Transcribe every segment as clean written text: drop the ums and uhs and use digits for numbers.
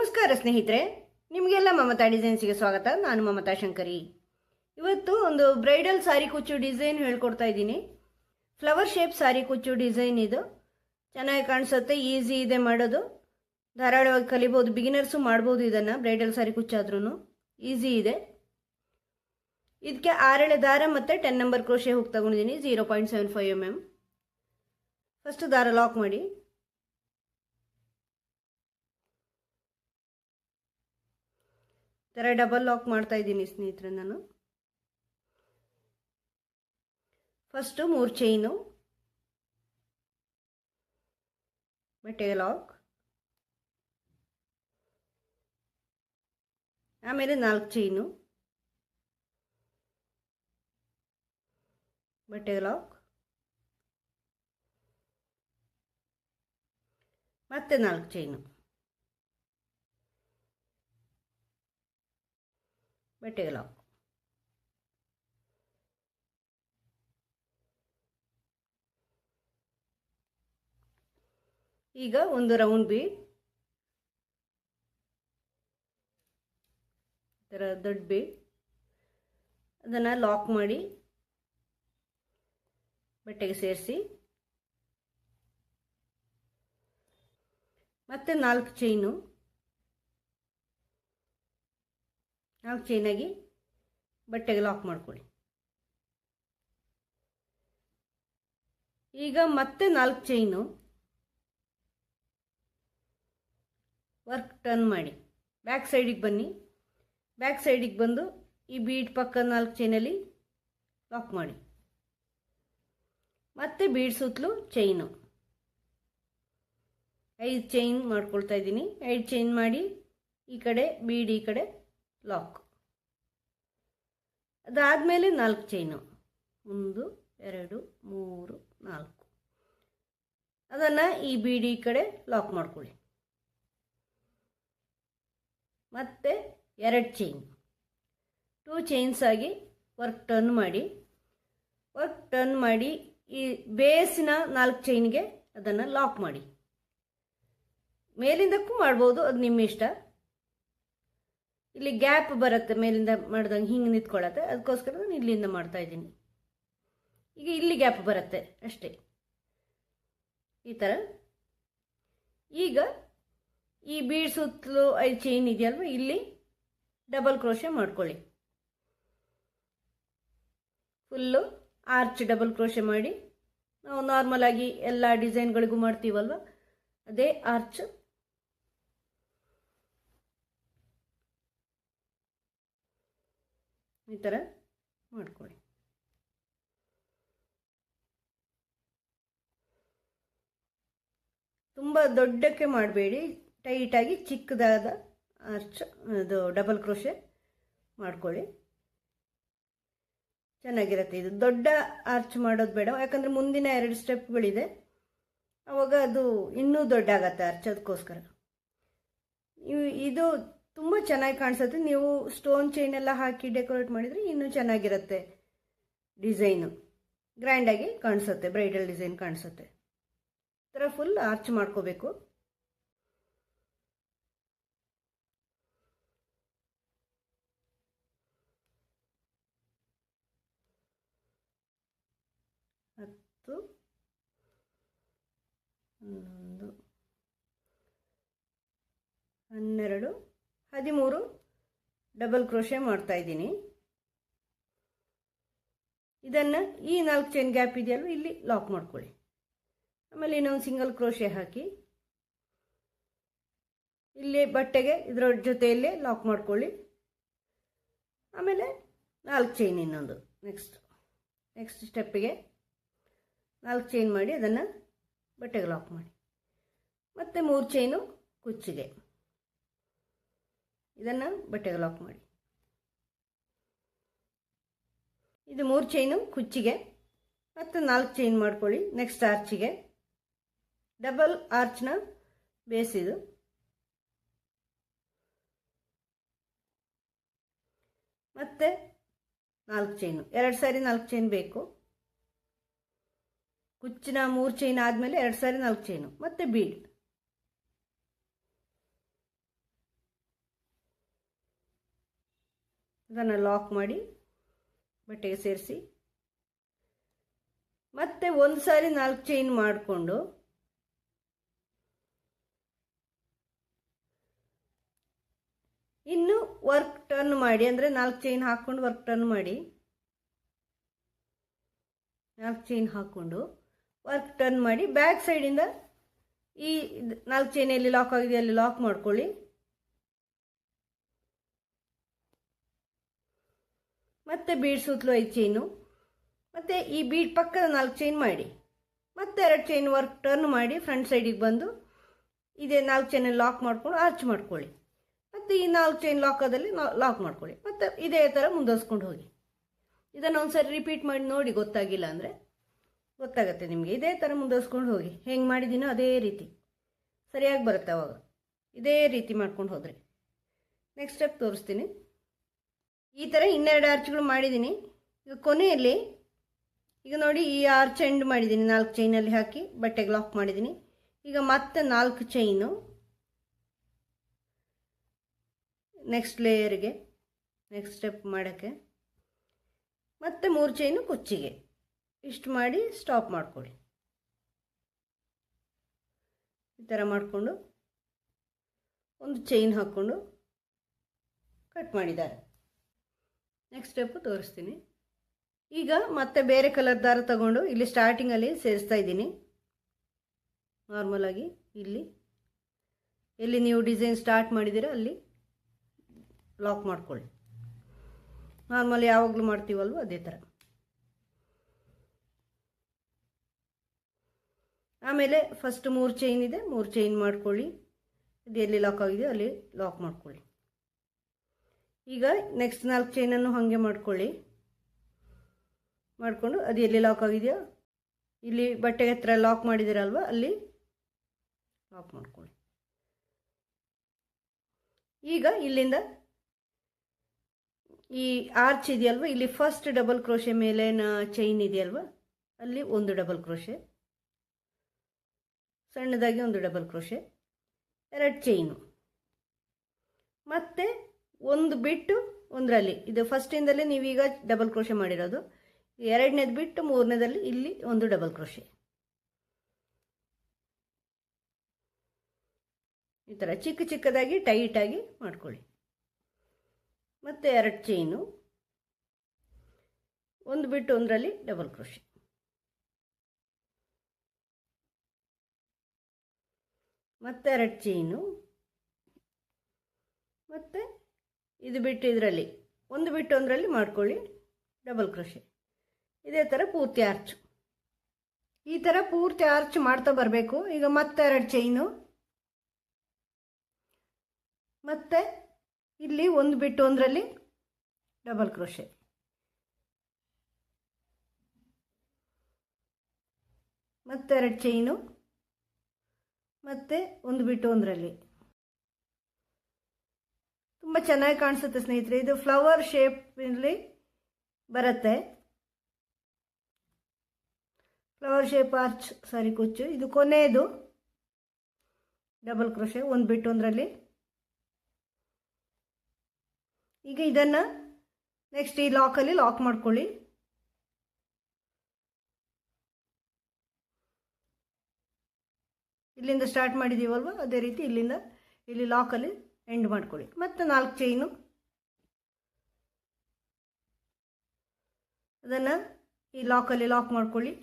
ನಮಸ್ಕಾರ ಸ್ನೇಹಿತರೆ, ನಿಮಗೆಲ್ಲ ಮಮತಾ ಡಿಸೈನ್ಸ್ಗೆ ಸ್ವಾಗತ. ನಾನು ಮಮತಾ ಶಂಕರಿ. ಇವತ್ತು ಒಂದು ಬ್ರೈಡಲ್ ಸಾರಿ ಕುಚ್ಚು ಡಿಸೈನ್ ಹೇಳ್ಕೊಡ್ತಾ ಇದ್ದೀನಿ. ಫ್ಲವರ್ ಶೇಪ್ ಸಾರಿ ಕುಚ್ಚು ಡಿಸೈನ್ ಇದು. ಚೆನ್ನಾಗಿ ಕಾಣಿಸುತ್ತೆ, ಈಸಿ ಇದೆ ಮಾಡೋದು, ಧಾರಾಳವಾಗಿ ಕಲಿಬೋದು, ಬಿಗಿನರ್ಸು ಮಾಡ್ಬೋದು ಇದನ್ನು. ಬ್ರೈಡಲ್ ಸಾರಿ ಕುಚ್ಚಾದ್ರೂ ಈಸಿ ಇದೆ. ಇದಕ್ಕೆ 6 ಎಳೆ ದಾರ ಮತ್ತು 10 ನಂಬರ್ ಕ್ರೋಶೆ ಹುಕ್ ತಗೊಂಡಿದ್ದೀನಿ, 0.75 mm. ಫಸ್ಟ್ ದಾರ ಲಾಕ್ ಮಾಡಿ, ಥರ ಡಬಲ್ ಲಾಕ್ ಮಾಡ್ತಾ ಇದ್ದೀನಿ ಸ್ನೇಹಿತರೆ. ನಾನು ಫಸ್ಟು 3 ಚೈನು, ಬಟ್ಟೆಗೆ ಲಾಕ್, ಆಮೇಲೆ 4 ಚೈನು, ಬಟ್ಟೆಗೆ ಲಾಕ್, ಮತ್ತೆ 4 ಚೈನು, ಬಟ್ಟೆಗೆ ಲಾಕ್. ಈಗ ಒಂದು ರೌಂಡ್ ಬೀಡ್, ಈ ಥರ ದೊಡ್ಡ ಬೀಡ್, ಅದನ್ನು ಲಾಕ್ ಮಾಡಿ ಬಟ್ಟೆಗೆ ಸೇರಿಸಿ, ಮತ್ತೆ 4 ಚೈನು, 4 ಚೈನಾಗಿ ಬಟ್ಟೆಗೆ ಲಾಕ್ ಮಾಡ್ಕೊಳ್ಳಿ. ಈಗ ಮತ್ತೆ 4 ಚೈನು, ವರ್ಕ್ ಟರ್ನ್ ಮಾಡಿ ಬ್ಯಾಕ್ ಸೈಡಿಗೆ ಬನ್ನಿ. ಬ್ಯಾಕ್ ಸೈಡಿಗೆ ಬಂದು ಈ ಬೀಡ್ ಪಕ್ಕ 4 ಚೈನಲ್ಲಿ ಲಾಕ್ ಮಾಡಿ, ಮತ್ತೆ ಬೀಡ್ ಸುತ್ತಲೂ ಚೈನು, 5 ಚೈನ್ ಮಾಡ್ಕೊಳ್ತಾ ಇದ್ದೀನಿ. 5 ಚೈನ್ ಮಾಡಿ ಈ ಕಡೆ ಬೀಡ್, ಈ ಕಡೆ ಲಾಕ್. ಅದಾದಮೇಲೆ 4 ಚೈನು, 1 2 3 4, ಅದನ್ನು ಈ ಬೀಡಿ ಈ ಕಡೆ ಲಾಕ್ ಮಾಡ್ಕೊಳ್ಳಿ. ಮತ್ತೆ 2 ಚೈನ್, 2 ಚೈನ್ಸ್ ಆಗಿ ವರ್ಕ್ ಟರ್ನ್ ಮಾಡಿ. ವರ್ಕ್ ಟರ್ನ್ ಮಾಡಿ ಈ ಬೇಸಿನ 4 ಚೈನ್ಗೆ ಅದನ್ನು ಲಾಕ್ ಮಾಡಿ. ಮೇಲಿಂದಕ್ಕೂ ಮಾಡ್ಬೋದು, ಅದು ನಿಮ್ಮ ಇಷ್ಟ. ಇಲ್ಲಿ ಗ್ಯಾಪ್ ಬರುತ್ತೆ, ಮೇಲಿಂದ ಮಾಡಿದಂಗೆ ಹಿಂಗೆ ನಿಂತ್ಕೊಳ್ಳುತ್ತೆ, ಅದಕ್ಕೋಸ್ಕರ ನಾನು ಇಲ್ಲಿಂದ ಮಾಡ್ತಾ ಇದ್ದೀನಿ. ಈಗ ಇಲ್ಲಿ ಗ್ಯಾಪ್ ಬರುತ್ತೆ ಅಷ್ಟೇ, ಈ ಥರ. ಈಗ ಈ ಬೀಡ್ ಸುತ್ತಲೂ 5 ಚೈನ್ ಇದೆಯಲ್ವ, ಇಲ್ಲಿ ಡಬಲ್ ಕ್ರೋಶೆ ಮಾಡ್ಕೊಳ್ಳಿ. ಫುಲ್ಲು ಆರ್ಚ್ ಡಬಲ್ ಕ್ರೋಶೆ ಮಾಡಿ, ನಾವು ನಾರ್ಮಲ್ ಆಗಿ ಎಲ್ಲ ಡಿಸೈನ್ಗಳಿಗೂ ಮಾಡ್ತೀವಲ್ವ, ಅದೇ ಆರ್ಚ್. ಈ ಥರ ಮಾಡ್ಕೊಳ್ಳಿ. ತುಂಬ ದೊಡ್ಡಕ್ಕೆ ಮಾಡಬೇಡಿ, ಟೈಟಾಗಿ ಚಿಕ್ಕದಾದ ಆರ್ಚ್, ಅದು ಡಬಲ್ ಕ್ರೋಶೆ ಮಾಡ್ಕೊಳ್ಳಿ. ಚೆನ್ನಾಗಿರುತ್ತೆ ಇದು. ದೊಡ್ಡ ಆರ್ಚ್ ಮಾಡೋದು ಬೇಡ, ಯಾಕಂದರೆ ಮುಂದಿನ 2 ಸ್ಟೆಪ್ಗಳಿದೆ, ಆವಾಗ ಅದು ಇನ್ನೂ ದೊಡ್ಡ ಆಗತ್ತೆ ಆರ್ಚ್. ಅದಕ್ಕೋಸ್ಕರ ಇದು ತುಂಬ ಚೆನ್ನಾಗಿ ಕಾಣಿಸುತ್ತೆ. ನೀವು ಸ್ಟೋನ್ ಚೈನ್ ಎಲ್ಲ ಹಾಕಿ ಡೆಕೋರೇಟ್ ಮಾಡಿದರೆ ಇನ್ನೂ ಚೆನ್ನಾಗಿರುತ್ತೆ. ಡಿಸೈನು ಗ್ರ್ಯಾಂಡಾಗಿ ಕಾಣಿಸುತ್ತೆ, ಬ್ರೈಡಲ್ ಡಿಸೈನ್ ಕಾಣಿಸುತ್ತೆ. ಈ ಥರ ಫುಲ್ ಆರ್ಚ್ ಮಾಡ್ಕೋಬೇಕು. ಹತ್ತು, 11, 12, 13 ಡಬಲ್ ಕ್ರೋಶೆ ಮಾಡ್ತಾ ಇದ್ದೀನಿ. ಇದನ್ನು ಈ 4 ಚೈನ್ ಗ್ಯಾಪ್ ಇದೆಯಲ್ವ, ಇಲ್ಲಿ ಲಾಕ್ ಮಾಡ್ಕೊಳ್ಳಿ. ಆಮೇಲೆ ಇನ್ನೊಂದು ಸಿಂಗಲ್ ಕ್ರೋಶೆ ಹಾಕಿ ಇಲ್ಲಿ ಬಟ್ಟೆಗೆ ಇದರ ಜೊತೆಯಲ್ಲೇ ಲಾಕ್ ಮಾಡ್ಕೊಳ್ಳಿ. ಆಮೇಲೆ 4 ಚೈನ್, ಇನ್ನೊಂದು ನೆಕ್ಸ್ಟ್ ಸ್ಟೆಪ್ಪಿಗೆ 4 ಚೈನ್ ಮಾಡಿ ಅದನ್ನು ಬಟ್ಟೆಗೆ ಲಾಕ್ ಮಾಡಿ. ಮತ್ತು 3 ಚೈನು ಕುಚ್ಚಿಗೆ, ಇದನ್ನು ಬಟ್ಟೆಗೆ ಲಾಕ್ ಮಾಡಿ. ಇದು 3 ಚೈನು ಕುಚ್ಚಿಗೆ, ಮತ್ತು 4 ಚೈನ್ ಮಾಡ್ಕೊಳ್ಳಿ. ನೆಕ್ಸ್ಟ್ ಆರ್ಚಿಗೆ ಡಬಲ್ ಆರ್ಚ್ನ ಬೇಸ್ ಇದು. ಮತ್ತೆ 4 ಚೈನು, 2 ಸಾರಿ 4 ಚೈನ್ ಬೇಕು. ಕುಚ್ಚಿನ 3 ಚೈನ್ ಆದಮೇಲೆ 2 ಸಾರಿ 4 ಚೈನು, ಮತ್ತೆ ಬೀಡ್. ಅದನ್ನು ಲಾಕ್ ಮಾಡಿ ಬಟ್ಟೆಗೆ ಸೇರಿಸಿ ಮತ್ತೆ ಒಂದು ಸಾರಿ 4 ಚೈನ್ ಮಾಡಿಕೊಂಡು ಇನ್ನು ವರ್ಕ್ ಟರ್ನ್ ಮಾಡಿ, ಅಂದರೆ 4 ಚೈನ್ ಹಾಕ್ಕೊಂಡು ವರ್ಕ್ ಟರ್ನ್ ಮಾಡಿ, 4 ಚೈನ್ ಹಾಕ್ಕೊಂಡು ವರ್ಕ್ ಟರ್ನ್ ಮಾಡಿ ಬ್ಯಾಕ್ ಸೈಡಿಂದ ಈ 4 ಚೈನ್ ಎಲ್ಲಿ ಲಾಕ್ ಆಗಿದೆ ಅಲ್ಲಿ ಲಾಕ್ ಮಾಡ್ಕೊಳ್ಳಿ. ಮತ್ತೆ ಬೀಡ್ ಸುತ್ತಲೂ 5 ಚೈನು, ಮತ್ತು ಈ ಬೀಡ್ ಪಕ್ಕದ 4 ಚೈನ್ ಮಾಡಿ, ಮತ್ತೆ 2 ಚೈನ್ ವರ್ಕ್ ಟರ್ನ್ ಮಾಡಿ ಫ್ರಂಟ್ ಸೈಡಿಗೆ ಬಂದು ಇದೇ 4 ಚೈನಲ್ಲಿ ಲಾಕ್ ಮಾಡ್ಕೊಂಡು ಆರ್ಚ್ ಮಾಡ್ಕೊಳ್ಳಿ. ಮತ್ತು ಈ 4 ಚೈನ್ ಲಾಕದಲ್ಲಿ ಲಾಕ್ ಮಾಡ್ಕೊಳ್ಳಿ. ಮತ್ತು ಇದೇ ಥರ ಮುಂದುವರ್ಸ್ಕೊಂಡು ಹೋಗಿ. ಇದನ್ನು ಒಂದ್ಸರಿ ರಿಪೀಟ್ ಮಾಡಿ ನೋಡಿ, ಗೊತ್ತಾಗಿಲ್ಲ ಅಂದರೆ ಗೊತ್ತಾಗುತ್ತೆ ನಿಮಗೆ. ಇದೇ ಥರ ಮುಂದುವರ್ಸ್ಕೊಂಡು ಹೋಗಿ. ಹೆಂಗೆ ಮಾಡಿದ್ದೀನೋ ಅದೇ ರೀತಿ ಸರಿಯಾಗಿ ಬರುತ್ತೆ ಅವಾಗ. ಇದೇ ರೀತಿ ಮಾಡ್ಕೊಂಡು ಹೋದರೆ ನೆಕ್ಸ್ಟ್ ಸ್ಟೆಪ್ ತೋರಿಸ್ತೀನಿ. ಈ ಥರ 12 ಆರ್ಚ್ಗಳು ಮಾಡಿದ್ದೀನಿ. ಈಗ ಕೊನೆಯಲ್ಲಿ ಈಗ ನೋಡಿ ಈ ಆರ್ಚ್ ಎಂಡ್ ಮಾಡಿದ್ದೀನಿ, 4 ಚೈನಲ್ಲಿ ಹಾಕಿ ಬಟ್ಟೆಗೆ ಲಾಕ್ ಮಾಡಿದ್ದೀನಿ. ಈಗ ಮತ್ತೆ 4 ಚೈನು ನೆಕ್ಸ್ಟ್ ಲೇಯರ್ಗೆ, ನೆಕ್ಸ್ಟ್ ಸ್ಟೆಪ್ ಮಾಡೋಕ್ಕೆ, ಮತ್ತೆ 3 ಚೈನು ಕುಚ್ಚಿಗೆ. ಇಷ್ಟು ಮಾಡಿ ಸ್ಟಾಪ್ ಮಾಡ್ಕೊಳ್ಳಿ. ಈ ಥರ ಮಾಡಿಕೊಂಡು ಒಂದು ಚೈನ್ ಹಾಕ್ಕೊಂಡು ಕಟ್ ಮಾಡಿದ್ದಾರೆ. ನೆಕ್ಸ್ಟ್ ಸ್ಟೆಪ್ಪು ತೋರಿಸ್ತೀನಿ. ಈಗ ಮತ್ತೆ ಬೇರೆ ಕಲರ್ ದಾರ ತಗೊಂಡು ಇಲ್ಲಿ ಸ್ಟಾರ್ಟಿಂಗಲ್ಲಿ ಸೇರಿಸ್ತಾ ಇದ್ದೀನಿ. ನಾರ್ಮಲಾಗಿ ಇಲ್ಲಿ ಎಲ್ಲಿ ನೀವು ಡಿಸೈನ್ ಸ್ಟಾರ್ಟ್ ಮಾಡಿದ್ದೀರ ಅಲ್ಲಿ ಲಾಕ್ ಮಾಡ್ಕೊಳ್ಳಿ. ನಾರ್ಮಲ್ ಯಾವಾಗಲೂ ಮಾಡ್ತೀವಲ್ವ ಅದೇ ಥರ. ಆಮೇಲೆ ಫಸ್ಟ್ 3 ಚೈನ್ ಇದೆ, 3 ಚೈನ್ ಮಾಡ್ಕೊಳ್ಳಿ. ಅದು ಎಲ್ಲಿ ಲಾಕ್ ಆಗಿದೆ ಅಲ್ಲಿ ಲಾಕ್ ಮಾಡ್ಕೊಳ್ಳಿ. ಈಗ ನೆಕ್ಸ್ಟ್ 4 ಚೈನನ್ನು ಹಾಗೆ ಮಾಡ್ಕೊಳ್ಳಿ. ಮಾಡಿಕೊಂಡು ಅದು ಎಲ್ಲಿ ಲಾಕ್ ಆಗಿದೆಯೋ ಇಲ್ಲಿ ಬಟ್ಟೆಗೆ ಹತ್ರ ಲಾಕ್ ಮಾಡಿದ್ದೀರಲ್ವ ಅಲ್ಲಿ ಲಾಕ್ ಮಾಡ್ಕೊಳ್ಳಿ. ಈಗ ಇಲ್ಲಿಂದ ಈ ಆರ್ಚ್ ಇದೆಯಲ್ವ, ಇಲ್ಲಿ ಫಸ್ಟ್ ಡಬಲ್ ಕ್ರೋಶೆ ಮೇಲಿನ ಚೈನ್ ಇದೆಯಲ್ವ ಅಲ್ಲಿ ಒಂದು ಡಬಲ್ ಕ್ರೋಶೆ, ಸಣ್ಣದಾಗಿ ಒಂದು ಡಬಲ್ ಕ್ರೋಶೆ, 2 ಚೈನು, ಮತ್ತು ಒಂದು ಬಿಟ್ಟು ಒಂದರಲ್ಲಿ, ಇದು ಫಸ್ಟಿಂದಲೇ ನೀವೀಗ ಡಬಲ್ ಕ್ರೋಶೆ ಮಾಡಿರೋದು, 2ನೇದು ಬಿಟ್ಟು 3ನೇದಲ್ಲಿ ಇಲ್ಲಿ ಒಂದು ಡಬಲ್ ಕ್ರೋಶೆ. ಈ ಥರ ಚಿಕ್ಕ ಚಿಕ್ಕದಾಗಿ ಟೈಟಾಗಿ ಮಾಡ್ಕೊಳ್ಳಿ. ಮತ್ತು 2 ಚೈನು, ಒಂದು ಬಿಟ್ಟು ಒಂದರಲ್ಲಿ ಡಬಲ್ ಕ್ರೋಶೆ, ಮತ್ತು 2 ಚೈನು, ಮತ್ತು ಇದು ಬಿಟ್ಟು ಇದರಲ್ಲಿ ಒಂದು ಬಿಟ್ಟು ಒಂದರಲ್ಲಿ ಮಾಡ್ಕೊಳ್ಳಿ ಡಬಲ್ ಕ್ರೋಶೆ. ಇದೇ ಥರ ಪೂರ್ತಿ ಆರ್ಚ್, ಈ ಥರ ಪೂರ್ತಿ ಆರ್ಚ್ ಮಾಡ್ತಾ ಬರಬೇಕು. ಈಗ ಮತ್ತೆ 2 ಚೈನು, ಮತ್ತು ಇಲ್ಲಿ ಒಂದು ಬಿಟ್ಟು ಒಂದರಲ್ಲಿ ಡಬಲ್ ಕ್ರೋಶೆ, ಮತ್ತೆ 2 ಚೈನು, ಮತ್ತು ಒಂದು ಬಿಟ್ಟು ಒಂದರಲ್ಲಿ. ತುಂಬ ಚೆನ್ನಾಗಿ ಕಾಣಿಸುತ್ತೆ ಸ್ನೇಹಿತರೆ. ಇದು ಫ್ಲವರ್ ಶೇಪಲ್ಲಿ ಬರುತ್ತೆ, ಫ್ಲವರ್ ಶೇಪ್ ಆರ್ಚ್ ಸಾರಿ ಕುಚ್ಚು. ಇದು ಕೊನೆಯದು ಡಬಲ್ ಕ್ರೋಶೆ, ಒಂದು ಬಿಟ್ಟು ಒಂದರಲ್ಲಿ. ಈಗ ಇದನ್ನು ನೆಕ್ಸ್ಟ್ ಈ ಲಾಕಲ್ಲಿ ಲಾಕ್ ಮಾಡ್ಕೊಳ್ಳಿ. ಇಲ್ಲಿಂದ ಸ್ಟಾರ್ಟ್ ಮಾಡಿದ್ದೀವಲ್ವ ಅದೇ ರೀತಿ ಇಲ್ಲಿಂದ ಇಲ್ಲಿ ಲಾಕಲ್ಲಿ ಎಂಡ್ ಮಾಡ್ಕೊಳ್ಳಿ. ಮತ್ತು 4 ಚೈನು, ಅದನ್ನು ಈ ಲಾಕಲ್ಲಿ ಲಾಕ್ ಮಾಡ್ಕೊಳ್ಳಿ.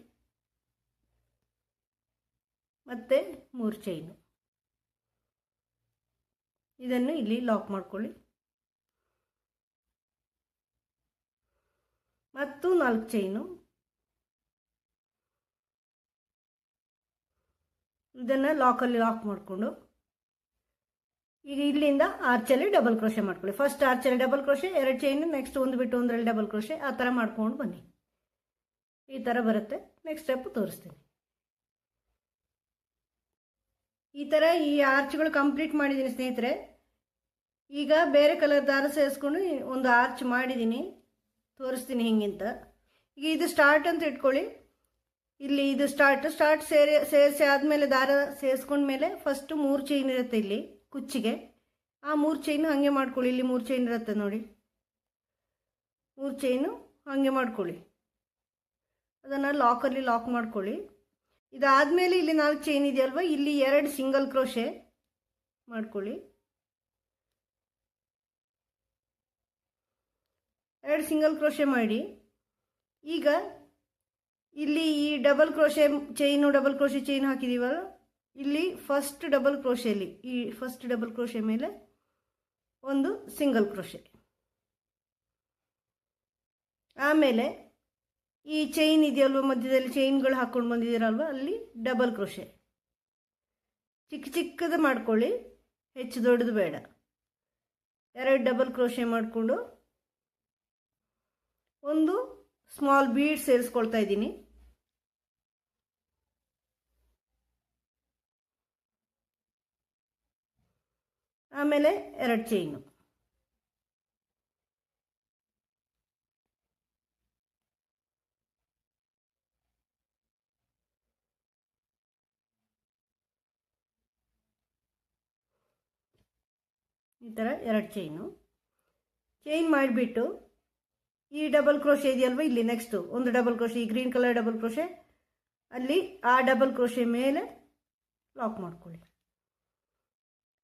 ಮತ್ತು 3 ಚೈನು, ಇದನ್ನು ಇಲ್ಲಿ ಲಾಕ್ ಮಾಡ್ಕೊಳ್ಳಿ. ಮತ್ತು 4 ಚೈನು, ಇದನ್ನು ಲಾಕಲ್ಲಿ ಲಾಕ್ ಮಾಡಿಕೊಂಡು ಈಗ ಇಲ್ಲಿಂದ ಆರ್ಚಲ್ಲಿ ಡಬಲ್ ಕ್ರೋಶೆ ಮಾಡ್ಕೊಳ್ಳಿ. ಫಸ್ಟ್ ಆರ್ಚಲ್ಲಿ ಡಬಲ್ ಕ್ರೋಶೆ, 2 ಚೈನು, ನೆಕ್ಸ್ಟ್ ಒಂದು ಬಿಟ್ಟು ಒಂದರಲ್ಲಿ ಡಬಲ್ ಕ್ರೋಶೆ, ಆ ಥರ ಮಾಡ್ಕೊಂಡು ಬನ್ನಿ. ಈ ಥರ ಬರುತ್ತೆ. ನೆಕ್ಸ್ಟ್ ಸ್ಟೆಪ್ ತೋರಿಸ್ತೀನಿ. ಈ ಥರ ಈ ಆರ್ಚ್ಗಳು ಕಂಪ್ಲೀಟ್ ಮಾಡಿದ್ದೀನಿ ಸ್ನೇಹಿತರೆ. ಈಗ ಬೇರೆ ಕಲರ್ ದಾರ ಸೇರಿಸ್ಕೊಂಡು ಒಂದು ಆರ್ಚ್ ಮಾಡಿದ್ದೀನಿ, ತೋರಿಸ್ತೀನಿ ಹೆಂಗಿಂತ. ಈಗ ಇದು ಸ್ಟಾರ್ಟ್ ಅಂತ ಇಟ್ಕೊಳ್ಳಿ. ಇಲ್ಲಿ ಇದು ಸ್ಟಾರ್ಟ್ ಸೇರಿಸಿ ಆದಮೇಲೆ ದಾರ ಸೇರಿಸ್ಕೊಂಡ್ಮೇಲೆ ಫಸ್ಟು 3 ಚೈನ್ ಇರುತ್ತೆ ಇಲ್ಲಿ ಕುಚ್ಚಿಗೆ, ಆ 3 ಚೈನು ಹಾಗೆ ಮಾಡ್ಕೊಳ್ಳಿ. ಇಲ್ಲಿ 3 ಚೈನ್ ಇರುತ್ತೆ ನೋಡಿ, 3 ಚೈನು ಹಾಗೆ ಮಾಡ್ಕೊಳ್ಳಿ. ಅದನ್ನು ಲಾಕಲ್ಲಿ ಲಾಕ್ ಮಾಡ್ಕೊಳ್ಳಿ. ಇದಾದಮೇಲೆ ಇಲ್ಲಿ 4 ಚೈನ್ ಇದೆಯಲ್ವ, ಇಲ್ಲಿ 2 ಸಿಂಗಲ್ ಕ್ರೋಶೆ ಮಾಡ್ಕೊಳ್ಳಿ. 2 ಸಿಂಗಲ್ ಕ್ರೋಶೆ ಮಾಡಿ ಈಗ ಇಲ್ಲಿ ಈ ಡಬಲ್ ಕ್ರೋಶೆ ಚೈನ್ ಹಾಕಿದ್ದೀವಲ್ಲ, ಇಲ್ಲಿ ಫಸ್ಟ್ ಡಬಲ್ ಕ್ರೋಶೆಯಲ್ಲಿ ಈ ಫಸ್ಟ್ ಡಬಲ್ ಕ್ರೋಶೆ ಮೇಲೆ ಒಂದು ಸಿಂಗಲ್ ಕ್ರೋಶೆ, ಆಮೇಲೆ ಈ ಚೈನ್ ಇದೆಯಲ್ವ ಮಧ್ಯದಲ್ಲಿ ಚೈನ್ಗಳು ಹಾಕ್ಕೊಂಡು ಬಂದಿದ್ದೀರಲ್ವ, ಅಲ್ಲಿ ಡಬಲ್ ಕ್ರೋಶೆ ಚಿಕ್ಕದು ಮಾಡ್ಕೊಳ್ಳಿ, ಹೆಚ್ಚು ದೊಡ್ಡದು ಬೇಡ. 2 ಡಬಲ್ ಕ್ರೋಶೆ ಮಾಡಿಕೊಂಡು ಒಂದು ಸ್ಮಾಲ್ ಬೀಡ್ ಸೇರಿಸ್ಕೊಳ್ತಾ ಇದ್ದೀನಿ. ಆಮೇಲೆ 2 ಚೈನು, ಈ ಥರ 2 ಚೈನ್ ಮಾಡಿಬಿಟ್ಟು ಈ ಡಬಲ್ ಕ್ರೋಶೆ ಇದೆಯಲ್ವ, ಇಲ್ಲಿ ನೆಕ್ಸ್ಟು ಒಂದು ಡಬಲ್ ಕ್ರೋಶೆ, ಈ ಗ್ರೀನ್ ಕಲರ್ ಡಬಲ್ ಕ್ರೋಶೆ, ಅಲ್ಲಿ ಆ ಡಬಲ್ ಕ್ರೋಶೆ ಮೇಲೆ ಲಾಕ್ ಮಾಡ್ಕೊಳ್ಳಿ.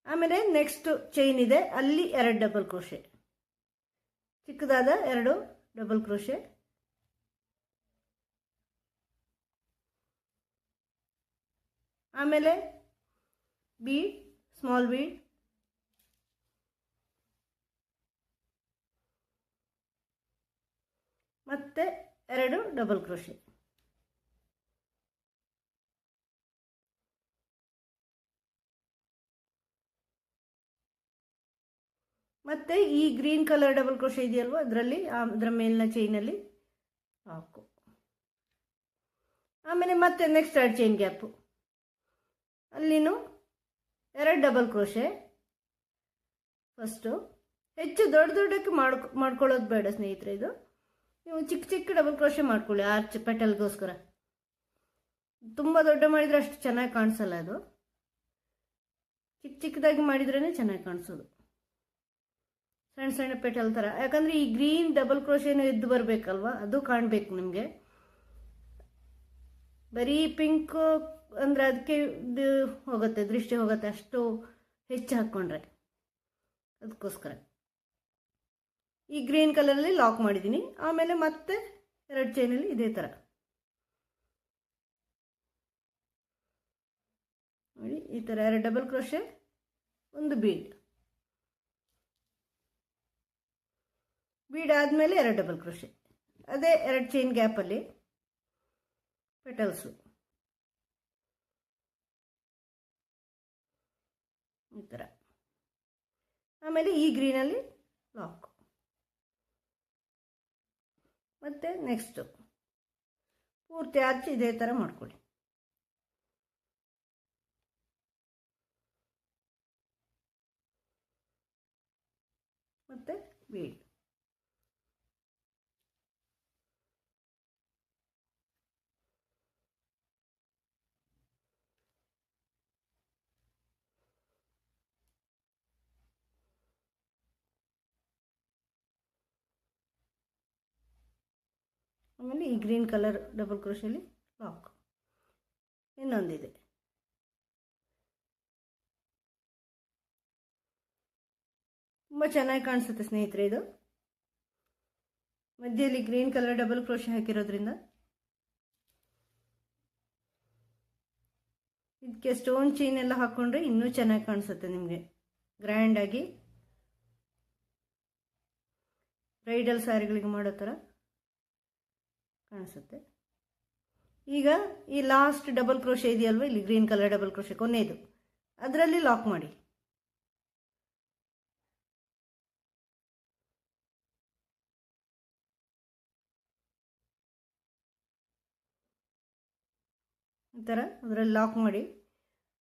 ಆಮೇಲೆ ನೆಕ್ಸ್ಟ್ ಚೈನ್ ಇದೆ, ಅಲ್ಲಿ 2 ಡಬಲ್ ಕ್ರೋಶೆ, ಚಿಕ್ಕದಾದ 2 ಡಬಲ್ ಕ್ರೋಶೆ, ಆಮೇಲೆ ಬೀಡ್, ಸ್ಮಾಲ್ ಬೀಡ್, ಮತ್ತೆ 2 ಡಬಲ್ ಕ್ರೋಶೆ. ಮತ್ತೆ ಈ ಗ್ರೀನ್ ಕಲರ್ ಡಬಲ್ ಕ್ರೋಶೆ ಇದೆಯಲ್ವ, ಅದರ ಮೇಲಿನ ಚೈನಲ್ಲಿ ಹಾಕು. ಆಮೇಲೆ ಮತ್ತೆ ನೆಕ್ಸ್ಟ್ 2 ಚೈನ್ ಗ್ಯಾಪು, ಅಲ್ಲಿನೂ 2 ಡಬಲ್ ಕ್ರೋಶೆ. ಫಸ್ಟು ಹೆಚ್ಚು ದೊಡ್ಡಕ್ಕೆ ಮಾಡ್ಕೊಳ್ಳೋದು ಬೇಡ ಸ್ನೇಹಿತರೆ, ಇದು ನೀವು ಚಿಕ್ಕ ಡಬಲ್ ಕ್ರೋಶೆ ಮಾಡ್ಕೊಳ್ಳಿ ಆರ್ಚ್ ಪೆಟಲ್ಗೋಸ್ಕರ. ತುಂಬ ದೊಡ್ಡ ಮಾಡಿದರೆ ಅಷ್ಟು ಚೆನ್ನಾಗಿ ಕಾಣಿಸಲ್ಲ, ಅದು ಚಿಕ್ಕದಾಗಿ ಮಾಡಿದ್ರೇ ಚೆನ್ನಾಗಿ ಕಾಣಿಸೋದು, ಸಣ್ಣ ಪೆಟಲ್ ಥರ. ಯಾಕಂದರೆ ಈ ಗ್ರೀನ್ ಡಬಲ್ ಕ್ರೋಶೆನೂ ಎದ್ದು ಬರಬೇಕಲ್ವ, ಅದು ಕಾಣಬೇಕು ನಿಮಗೆ. ಬರೀ ಪಿಂಕ್ ಅಂದರೆ ಅದಕ್ಕೆ ಇದು ಹೋಗುತ್ತೆ, ದೃಷ್ಟಿ ಹೋಗುತ್ತೆ ಅಷ್ಟು ಹೆಚ್ಚು ಹಾಕ್ಕೊಂಡ್ರೆ, ಅದಕ್ಕೋಸ್ಕರ ಈ ಗ್ರೀನ್ ಕಲರಲ್ಲಿ ಲಾಕ್ ಮಾಡಿದ್ದೀನಿ. ಆಮೇಲೆ ಮತ್ತೆ 2 ಚೈನಲ್ಲಿ ಇದೇ ಥರ ನೋಡಿ, ಈ ಥರ 2 ಡಬಲ್ ಕ್ರೋಶೆ, ಒಂದು ಬೀಡ್ ಆದಮೇಲೆ 2 ಡಬಲ್ ಕ್ರೋಶೆ, ಅದೇ 2 ಚೈನ್ ಗ್ಯಾಪಲ್ಲಿ ಪೆಟಲ್ಸು ಈ ಥರ. ಆಮೇಲೆ ಈ ಗ್ರೀನಲ್ಲಿ ಲಾಕ್, ಮತ್ತು ನೆಕ್ಸ್ಟು ಪೂರ್ತಿ ಆರ್ಚ್ ಇದೇ ಥರ ಮಾಡ್ಕೊಳ್ಳಿ. ಮತ್ತು ಬೀಡ್, ಆಮೇಲೆ ಈ ಗ್ರೀನ್ ಕಲರ್ ಡಬಲ್ ಕ್ರೋಶೆಯಲ್ಲಿ ಲಾಕ್. ಇನ್ನೊಂದಿದೆ, ತುಂಬ ಚೆನ್ನಾಗಿ ಕಾಣಿಸುತ್ತೆ ಸ್ನೇಹಿತರೆ. ಇದು ಮಧ್ಯದಲ್ಲಿ ಗ್ರೀನ್ ಕಲರ್ ಡಬಲ್ ಕ್ರೋಶೆ ಹಾಕಿರೋದ್ರಿಂದ ಇದಕ್ಕೆ ಸ್ಟೋನ್ ಚೈನ್ ಎಲ್ಲ ಹಾಕ್ಕೊಂಡ್ರೆ ಇನ್ನೂ ಚೆನ್ನಾಗಿ ಕಾಣಿಸುತ್ತೆ ನಿಮಗೆ, ಗ್ರ್ಯಾಂಡಾಗಿ ಬ್ರೈಡಲ್ ಸ್ಯಾರಿಗಳಿಗೆ ಮಾಡೋ ಥರ ಕಾಣಿಸುತ್ತೆ. ಈಗ ಈ ಲಾಸ್ಟ್ ಡಬಲ್ ಕ್ರೋಶೆ ಇದೆಯಲ್ವ, ಇಲ್ಲಿ ಗ್ರೀನ್ ಕಲರ್ ಡಬಲ್ ಕ್ರೋಶೆ ಕೊನೆಯದು, ಅದರಲ್ಲಿ ಲಾಕ್ ಮಾಡಿ. ಈ ಥರ ಅದರಲ್ಲಿ ಲಾಕ್ ಮಾಡಿ.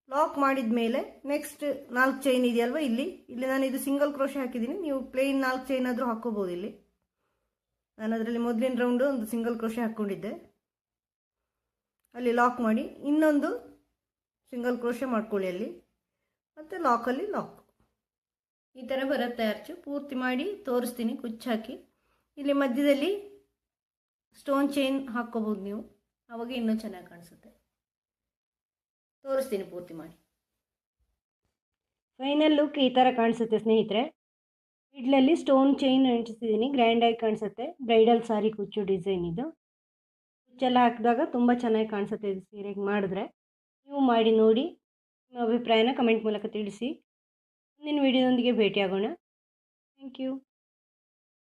ಲಾಕ್ ಮಾಡಿದ ಮೇಲೆ ನೆಕ್ಸ್ಟ್ 4 ಚೈನ್ ಇದೆಯಲ್ವ, ಇಲ್ಲಿ ನಾನು ಇದು ಸಿಂಗಲ್ ಕ್ರೋಶೆ ಹಾಕಿದ್ದೀನಿ, ನೀವು ಪ್ಲೇನ್ 4 ಚೈನ್ ಆದರೂ ಹಾಕೋಬೋದು. ಇಲ್ಲಿ ನಾನು ಅದರಲ್ಲಿ ಮೊದಲಿನ ರೌಂಡು ಒಂದು ಸಿಂಗಲ್ ಕ್ರೋಶೆ ಹಾಕ್ಕೊಂಡಿದ್ದೆ, ಅಲ್ಲಿ ಲಾಕ್ ಮಾಡಿ ಇನ್ನೊಂದು ಸಿಂಗಲ್ ಕ್ರೋಶೆ ಮಾಡ್ಕೊಳ್ಳಿ ಅಲ್ಲಿ, ಮತ್ತು ಲಾಕಲ್ಲಿ ಲಾಕ್. ಈ ಥರ ಬರುತ್ತೆ ಆರ್ಚು. ಪೂರ್ತಿ ಮಾಡಿ ತೋರಿಸ್ತೀನಿ ಕುಚ್ಚು ಹಾಕಿ. ಇಲ್ಲಿ ಮಧ್ಯದಲ್ಲಿ ಸ್ಟೋನ್ ಚೈನ್ ಹಾಕ್ಕೋಬೋದು ನೀವು, ಆವಾಗ ಇನ್ನೂ ಚೆನ್ನಾಗಿ ಕಾಣಿಸುತ್ತೆ. ತೋರಿಸ್ತೀನಿ ಪೂರ್ತಿ ಮಾಡಿ. ಫೈನಲ್ ಲುಕ್ ಈ ಥರ ಕಾಣಿಸುತ್ತೆ ಸ್ನೇಹಿತರೆ. ಮಿಡ್ಲಲ್ಲಿ ಸ್ಟೋನ್ ಚೈನ್ ಅಂಟಿಸಿದ್ದೀನಿ, ಗ್ರ್ಯಾಂಡಾಗಿ ಕಾಣಿಸುತ್ತೆ. ಬ್ರೈಡಲ್ ಸಾರಿ ಕುಚ್ಚು ಡಿಸೈನ್ ಇದು. ಕುಚ್ಚೆಲ್ಲ ಹಾಕಿದಾಗ ತುಂಬ ಚೆನ್ನಾಗಿ ಕಾಣಿಸುತ್ತೆ ಇದು ಸೀರೆಗೆ ಮಾಡಿದ್ರೆ. ನೀವು ಮಾಡಿ ನೋಡಿ, ನಿಮ್ಮ ಅಭಿಪ್ರಾಯನ ಕಮೆಂಟ್ ಮೂಲಕ ತಿಳಿಸಿ. ಮುಂದಿನ ವಿಡಿಯೋದೊಂದಿಗೆ ಭೇಟಿಯಾಗೋಣ. Thank you.